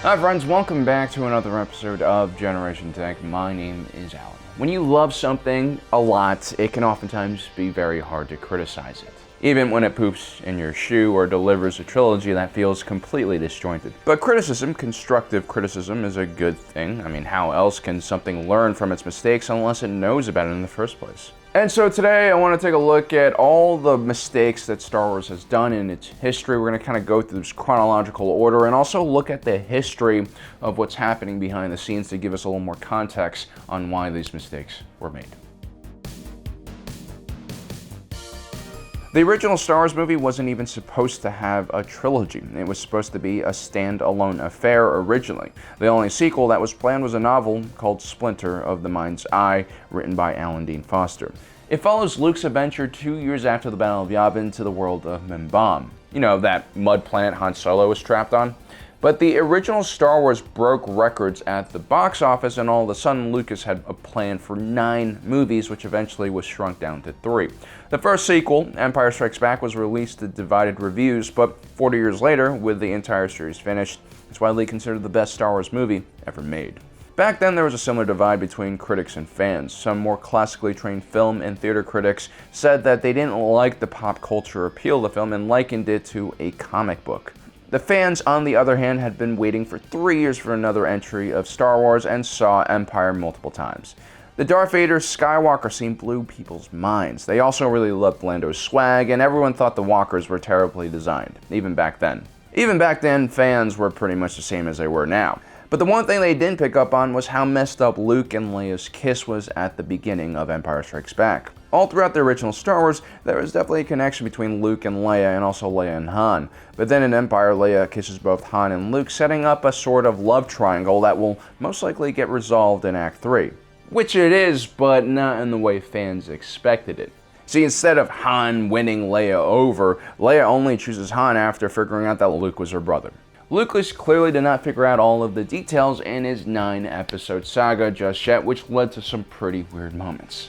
Hi friends, welcome back to another episode of Generation Tech. My name is Alan. When you love something a lot, it can oftentimes be very hard to criticize it. Even when it poops in your shoe or delivers a trilogy that feels completely disjointed. But criticism, constructive criticism, is a good thing. I mean, how else can something learn from its mistakes unless it knows about it in the first place? And so today I want to take a look at all the mistakes that Star Wars has done in its history. We're going to kind of go through this chronological order and also look at the history of what's happening behind the scenes to give us a little more context on why these mistakes were made. The original Star Wars movie wasn't even supposed to have a trilogy. It was supposed to be a standalone affair originally. The only sequel that was planned was a novel called Splinter of the Mind's Eye, written by Alan Dean Foster. It follows Luke's adventure 2 years after the Battle of Yavin to the world of Mimban. You know, that mud planet Han Solo was trapped on? But the original Star Wars broke records at the box office, and all of a sudden Lucas had a plan for 9 movies, which eventually was shrunk down to 3. The first sequel, Empire Strikes Back, was released to divided reviews, but 40 years later, with the entire series finished, it's widely considered the best Star Wars movie ever made. Back then, there was a similar divide between critics and fans. Some more classically trained film and theater critics said that they didn't like the pop culture appeal of the film and likened it to a comic book. The fans, on the other hand, had been waiting for 3 years for another entry of Star Wars and saw Empire multiple times. The Darth Vader Skywalker scene blew people's minds. They also really loved Lando's swag, and everyone thought the walkers were terribly designed, even back then. Even back then, fans were pretty much the same as they were now. But the one thing they didn't pick up on was how messed up Luke and Leia's kiss was at the beginning of Empire Strikes Back. All throughout the original Star Wars, there was definitely a connection between Luke and Leia, and also Leia and Han. But then in Empire, Leia kisses both Han and Luke, setting up a sort of love triangle that will most likely get resolved in Act 3. Which it is, but not in the way fans expected it. See, instead of Han winning Leia over, Leia only chooses Han after figuring out that Luke was her brother. Lucas clearly did not figure out all of the details in his 9-episode saga just yet, which led to some pretty weird moments.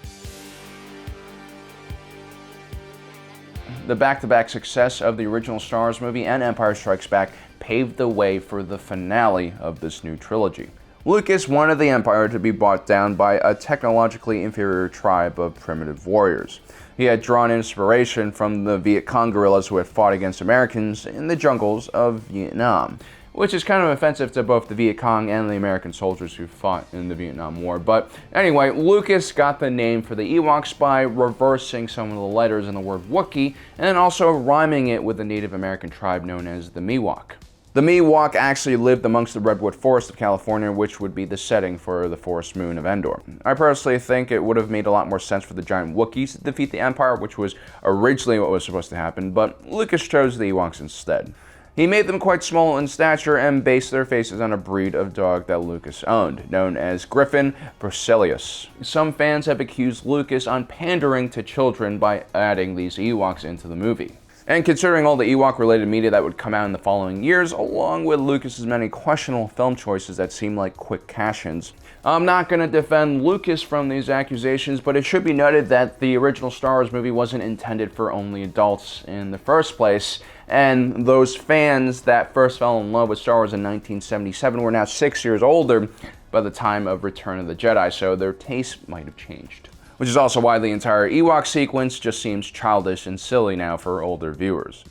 The back-to-back success of the original Star Wars movie and Empire Strikes Back paved the way for the finale of this new trilogy. Lucas wanted the Empire to be brought down by a technologically inferior tribe of primitive warriors. He had drawn inspiration from the Viet Cong guerrillas who had fought against Americans in the jungles of Vietnam, which is kind of offensive to both the Viet Cong and the American soldiers who fought in the Vietnam War. But anyway, Lucas got the name for the Ewoks by reversing some of the letters in the word Wookiee and also rhyming it with the Native American tribe known as the Miwok. The Miwok actually lived amongst the redwood forest of California, which would be the setting for the forest moon of Endor. I personally think it would have made a lot more sense for the giant Wookiees to defeat the Empire, which was originally what was supposed to happen, but Lucas chose the Ewoks instead. He made them quite small in stature and based their faces on a breed of dog that Lucas owned, known as Griffin Procellus. Some fans have accused Lucas on pandering to children by adding these Ewoks into the movie. And considering all the Ewok-related media that would come out in the following years, along with Lucas's many questionable film choices that seem like quick cash-ins, I'm not going to defend Lucas from these accusations, but it should be noted that the original Star Wars movie wasn't intended for only adults in the first place, and those fans that first fell in love with Star Wars in 1977 were now 6 years older by the time of Return of the Jedi, so their taste might have changed. Which is also why the entire Ewok sequence just seems childish and silly now for older viewers.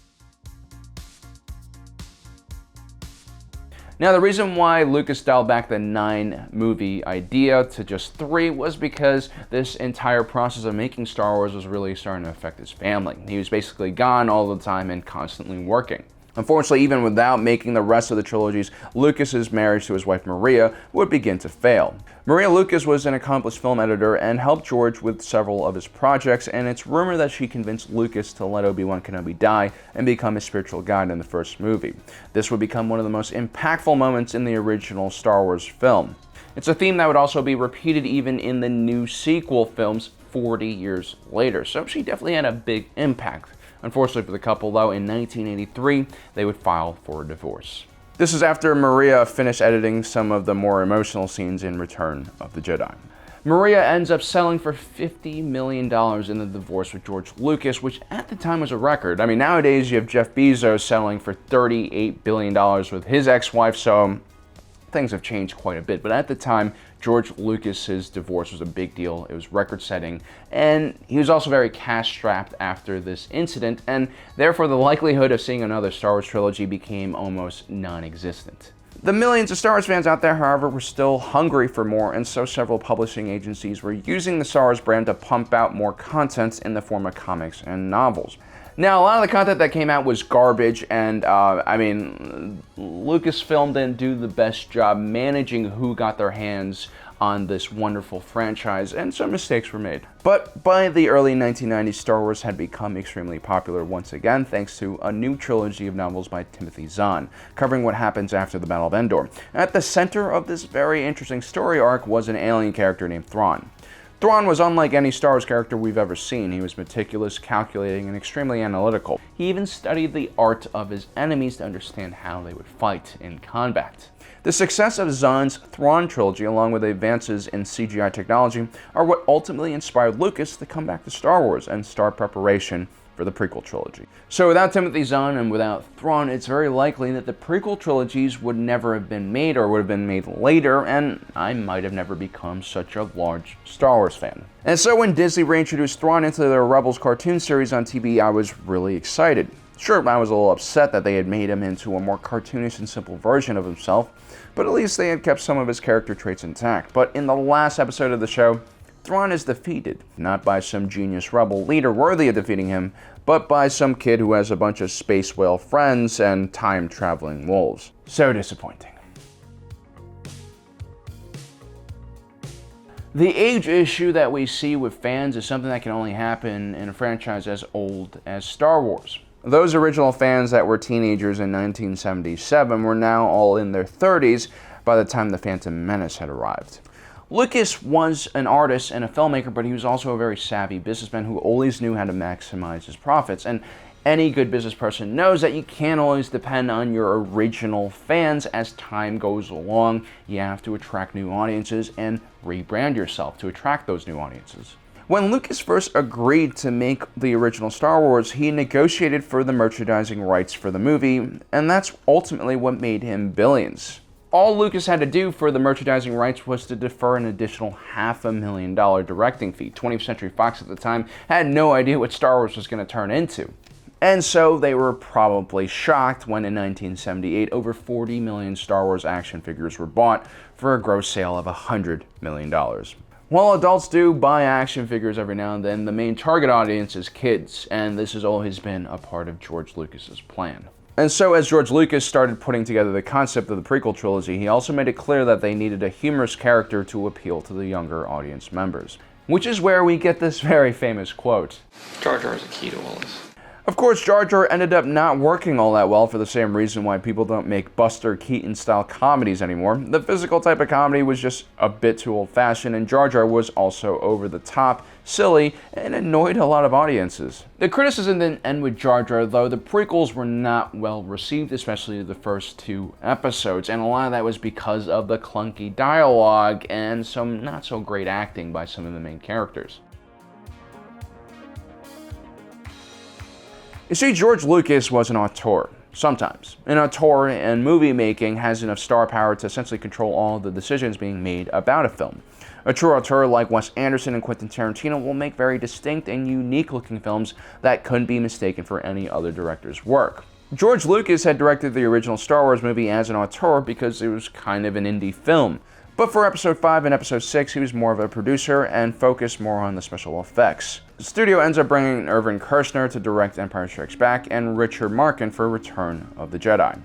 Now, the reason why Lucas dialed back the 9-movie idea to just 3 was because this entire process of making Star Wars was really starting to affect his family. He was basically gone all the time and constantly working. Unfortunately, even without making the rest of the trilogies, Lucas's marriage to his wife Maria would begin to fail. Maria Lucas was an accomplished film editor and helped George with several of his projects, and it's rumored that she convinced Lucas to let Obi-Wan Kenobi die and become his spiritual guide in the first movie. This would become one of the most impactful moments in the original Star Wars film. It's a theme that would also be repeated even in the new sequel films 40 years later, so she definitely had a big impact. Unfortunately for the couple, though, in 1983, they would file for a divorce. This is after Maria finished editing some of the more emotional scenes in Return of the Jedi. Maria ends up selling for $50 million in the divorce with George Lucas, which at the time was a record. I mean, nowadays you have Jeff Bezos selling for $38 billion with his ex-wife, so things have changed quite a bit, but at the time, George Lucas's divorce was a big deal. It was record-setting, and he was also very cash-strapped after this incident, and therefore the likelihood of seeing another Star Wars trilogy became almost non-existent. The millions of Star Wars fans out there, however, were still hungry for more, and so several publishing agencies were using the Star Wars brand to pump out more content in the form of comics and novels. Now, a lot of the content that came out was garbage, and Lucasfilm didn't do the best job managing who got their hands on this wonderful franchise, and some mistakes were made. But by the early 1990s, Star Wars had become extremely popular once again, thanks to a new trilogy of novels by Timothy Zahn, covering what happens after the Battle of Endor. At the center of this very interesting story arc was an alien character named Thrawn. Thrawn was unlike any Star Wars character we've ever seen. He was meticulous, calculating, and extremely analytical. He even studied the art of his enemies to understand how they would fight in combat. The success of Zahn's Thrawn trilogy, along with the advances in CGI technology, are what ultimately inspired Lucas to come back to Star Wars and start preparation for the prequel trilogy. So without Timothy Zahn and without Thrawn, it's very likely that the prequel trilogies would never have been made, or would have been made later, and I might have never become such a large Star Wars fan. And so when Disney reintroduced Thrawn into their Rebels cartoon series on TV, I was really excited. Sure, I was a little upset that they had made him into a more cartoonish and simple version of himself, but at least they had kept some of his character traits intact. But in the last episode of the show, Thrawn is defeated, not by some genius rebel leader worthy of defeating him, but by some kid who has a bunch of space whale friends and time-traveling wolves. So disappointing. The age issue that we see with fans is something that can only happen in a franchise as old as Star Wars. Those original fans that were teenagers in 1977 were now all in their 30s by the time The Phantom Menace had arrived. Lucas was an artist and a filmmaker, but he was also a very savvy businessman who always knew how to maximize his profits. And any good business person knows that you can't always depend on your original fans. As time goes along, you have to attract new audiences and rebrand yourself to attract those new audiences. When Lucas first agreed to make the original Star Wars, he negotiated for the merchandising rights for the movie, and that's ultimately what made him billions. All Lucas had to do for the merchandising rights was to defer an additional $500,000 directing fee. 20th Century Fox at the time had no idea what Star Wars was going to turn into. And so they were probably shocked when in 1978 over 40 million Star Wars action figures were bought for a gross sale of $100 million. While adults do buy action figures every now and then, the main target audience is kids, and this has always been a part of George Lucas's plan. And so as George Lucas started putting together the concept of the prequel trilogy, he also made it clear that they needed a humorous character to appeal to the younger audience members. Which is where we get this very famous quote. Jar Jar is the key to all this. Of course, Jar Jar ended up not working all that well for the same reason why people don't make Buster Keaton-style comedies anymore. The physical type of comedy was just a bit too old-fashioned, and Jar Jar was also over-the-top, silly, and annoyed a lot of audiences. The criticism didn't end with Jar Jar, though. The prequels were not well received, especially the first 2 episodes, and a lot of that was because of the clunky dialogue and some not-so-great acting by some of the main characters. You see, George Lucas was an auteur, sometimes. An auteur in movie making has enough star power to essentially control all the decisions being made about a film. A true auteur like Wes Anderson and Quentin Tarantino will make very distinct and unique looking films that couldn't be mistaken for any other director's work. George Lucas had directed the original Star Wars movie as an auteur because it was kind of an indie film. But for Episode 5 and Episode 6, he was more of a producer and focused more on the special effects. The studio ends up bringing Irvin Kershner to direct Empire Strikes Back and Richard Markin for Return of the Jedi.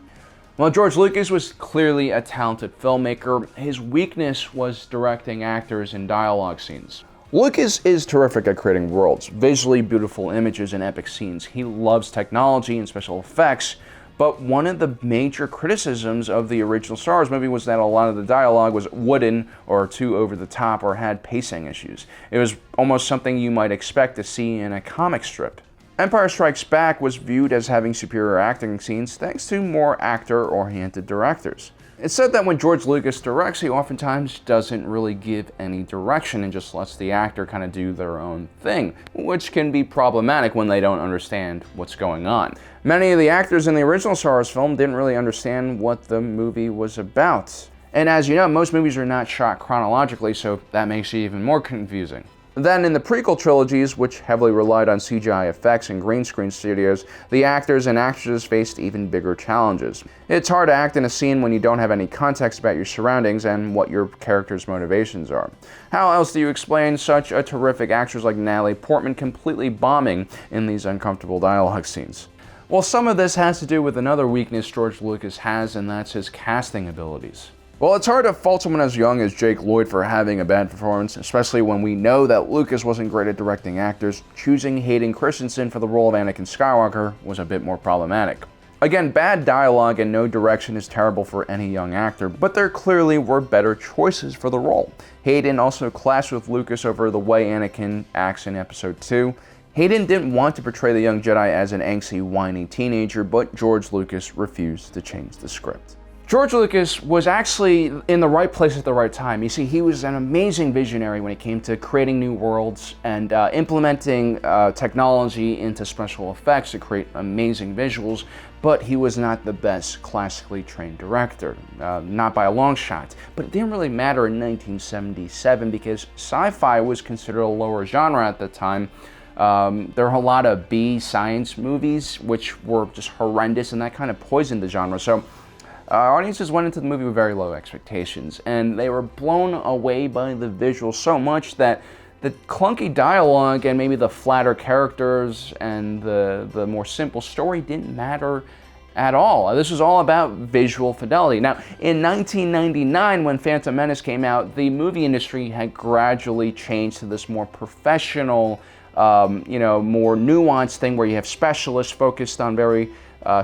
While George Lucas was clearly a talented filmmaker, his weakness was directing actors in dialogue scenes. Lucas is terrific at creating worlds, visually beautiful images and epic scenes. He loves technology and special effects, but one of the major criticisms of the original Star Wars movie was that a lot of the dialogue was wooden or too over the top or had pacing issues. It was almost something you might expect to see in a comic strip. Empire Strikes Back was viewed as having superior acting scenes thanks to more actor-oriented directors. It's said that when George Lucas directs, he oftentimes doesn't really give any direction and just lets the actor kind of do their own thing, which can be problematic when they don't understand what's going on. Many of the actors in the original Star Wars film didn't really understand what the movie was about. And as you know, most movies are not shot chronologically, so that makes it even more confusing. Then in the prequel trilogies, which heavily relied on CGI effects and green screen studios, the actors and actresses faced even bigger challenges. It's hard to act in a scene when you don't have any context about your surroundings and what your character's motivations are. How else do you explain such a terrific actress like Natalie Portman completely bombing in these uncomfortable dialogue scenes? Well, some of this has to do with another weakness George Lucas has, and that's his casting abilities. Well, it's hard to fault someone as young as Jake Lloyd for having a bad performance, especially when we know that Lucas wasn't great at directing actors. Choosing Hayden Christensen for the role of Anakin Skywalker was a bit more problematic. Again, bad dialogue and no direction is terrible for any young actor, but there clearly were better choices for the role. Hayden also clashed with Lucas over the way Anakin acts in Episode 2. Hayden didn't want to portray the young Jedi as an angsty, whiny teenager, but George Lucas refused to change the script. George Lucas was actually in the right place at the right time. You see, he was an amazing visionary when it came to creating new worlds and implementing technology into special effects to create amazing visuals, but he was not the best classically trained director, not by a long shot. But it didn't really matter in 1977 because sci-fi was considered a lower genre at the time. There were a lot of B science movies, which were just horrendous, and that kind of poisoned the genre. So audiences went into the movie with very low expectations, and they were blown away by the visuals so much that the clunky dialogue and maybe the flatter characters and the more simple story didn't matter at all. This was all about visual fidelity. Now, in 1999, when Phantom Menace came out, the movie industry had gradually changed to this more professional, more nuanced thing where you have specialists focused on very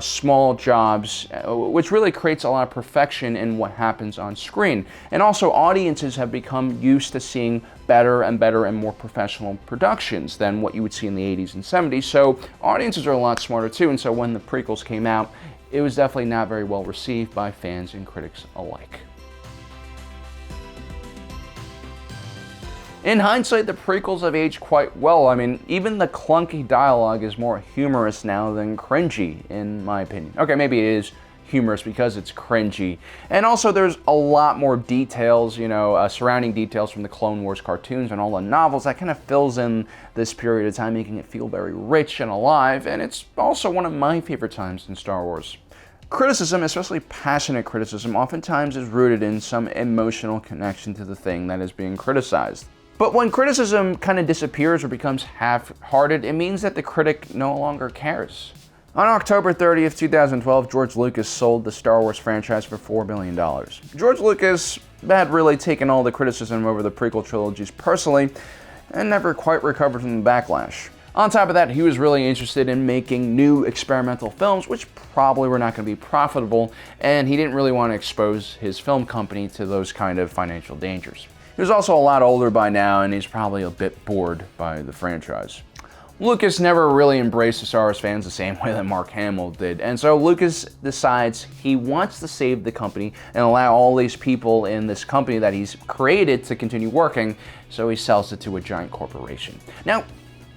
small jobs, which really creates a lot of perfection in what happens on screen. And also, audiences have become used to seeing better and better and more professional productions than what you would see in the 80s and 70s. So audiences are a lot smarter too, and so when the prequels came out, it was definitely not very well received by fans and critics alike. In hindsight, the prequels have aged quite well. I mean, even the clunky dialogue is more humorous now than cringy, in my opinion. Okay, maybe it is humorous because it's cringy. And also, there's a lot more details, surrounding details from the Clone Wars cartoons and all the novels that kind of fills in this period of time, making it feel very rich and alive. And it's also one of my favorite times in Star Wars. Criticism, especially passionate criticism, oftentimes is rooted in some emotional connection to the thing that is being criticized. But when criticism kind of disappears or becomes half-hearted, it means that the critic no longer cares. On October 30th, 2012, George Lucas sold the Star Wars franchise for $4 billion. George Lucas had really taken all the criticism over the prequel trilogies personally and never quite recovered from the backlash. On top of that, he was really interested in making new experimental films, which probably were not going to be profitable, and he didn't really want to expose his film company to those kind of financial dangers. He was also a lot older by now, and he's probably a bit bored by the franchise. Lucas never really embraced the Star Wars fans the same way that Mark Hamill did, and so Lucas decides he wants to save the company and allow all these people in this company that he's created to continue working, so he sells it to a giant corporation. Now,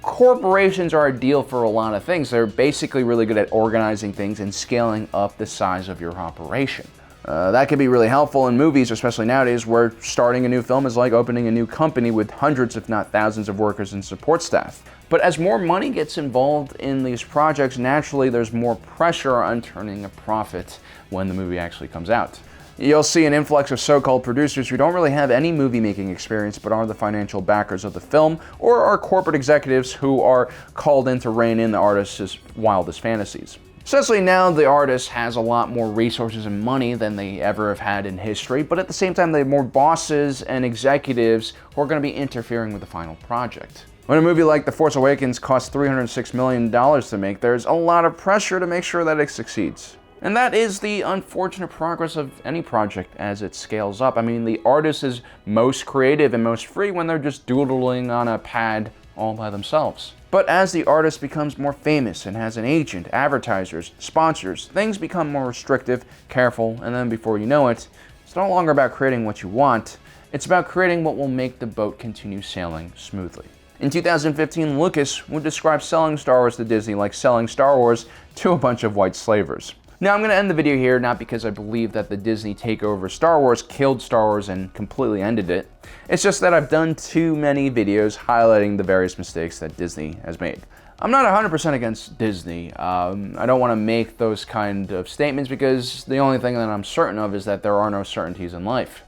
corporations are ideal for a lot of things. They're basically really good at organizing things and scaling up the size of your operation. That can be really helpful in movies, especially nowadays, where starting a new film is like opening a new company with hundreds, if not thousands, of workers and support staff. But as more money gets involved in these projects, naturally there's more pressure on turning a profit when the movie actually comes out. You'll see an influx of so-called producers who don't really have any movie-making experience but are the financial backers of the film, or are corporate executives who are called in to rein in the artist's wildest fantasies. Essentially now the artist has a lot more resources and money than they ever have had in history, but at the same time they have more bosses and executives who are going to be interfering with the final project. When a movie like The Force Awakens costs $306 million to make, there's a lot of pressure to make sure that it succeeds. And that is the unfortunate progress of any project as it scales up. I mean, the artist is most creative and most free when they're just doodling on a pad all by themselves. But as the artist becomes more famous and has an agent, advertisers, sponsors, things become more restrictive, careful, and then before you know it, it's no longer about creating what you want, it's about creating what will make the boat continue sailing smoothly. In 2015, Lucas would describe selling Star Wars to Disney like selling Star Wars to a bunch of white slavers. Now, I'm going to end the video here, not because I believe that the Disney takeover of Star Wars killed Star Wars and completely ended it. It's just that I've done too many videos highlighting the various mistakes that Disney has made. I'm not 100% against Disney. I don't want to make those kind of statements because the only thing that I'm certain of is that there are no certainties in life.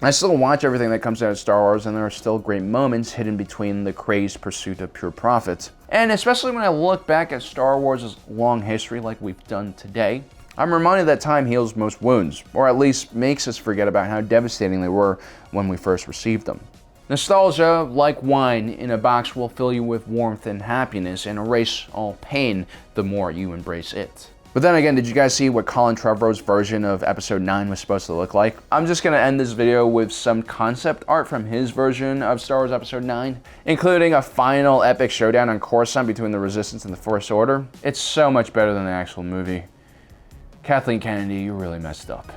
I still watch everything that comes out of Star Wars, and there are still great moments hidden between the crazed pursuit of pure profit. And especially when I look back at Star Wars' long history like we've done today, I'm reminded that time heals most wounds, or at least makes us forget about how devastating they were when we first received them. Nostalgia, like wine in a box, will fill you with warmth and happiness and erase all pain the more you embrace it. But then again, did you guys see what Colin Trevorrow's version of Episode 9 was supposed to look like? I'm just going to end this video with some concept art from his version of Star Wars Episode 9, including a final epic showdown on Coruscant between the Resistance and the First Order. It's so much better than the actual movie. Kathleen Kennedy, you really messed up.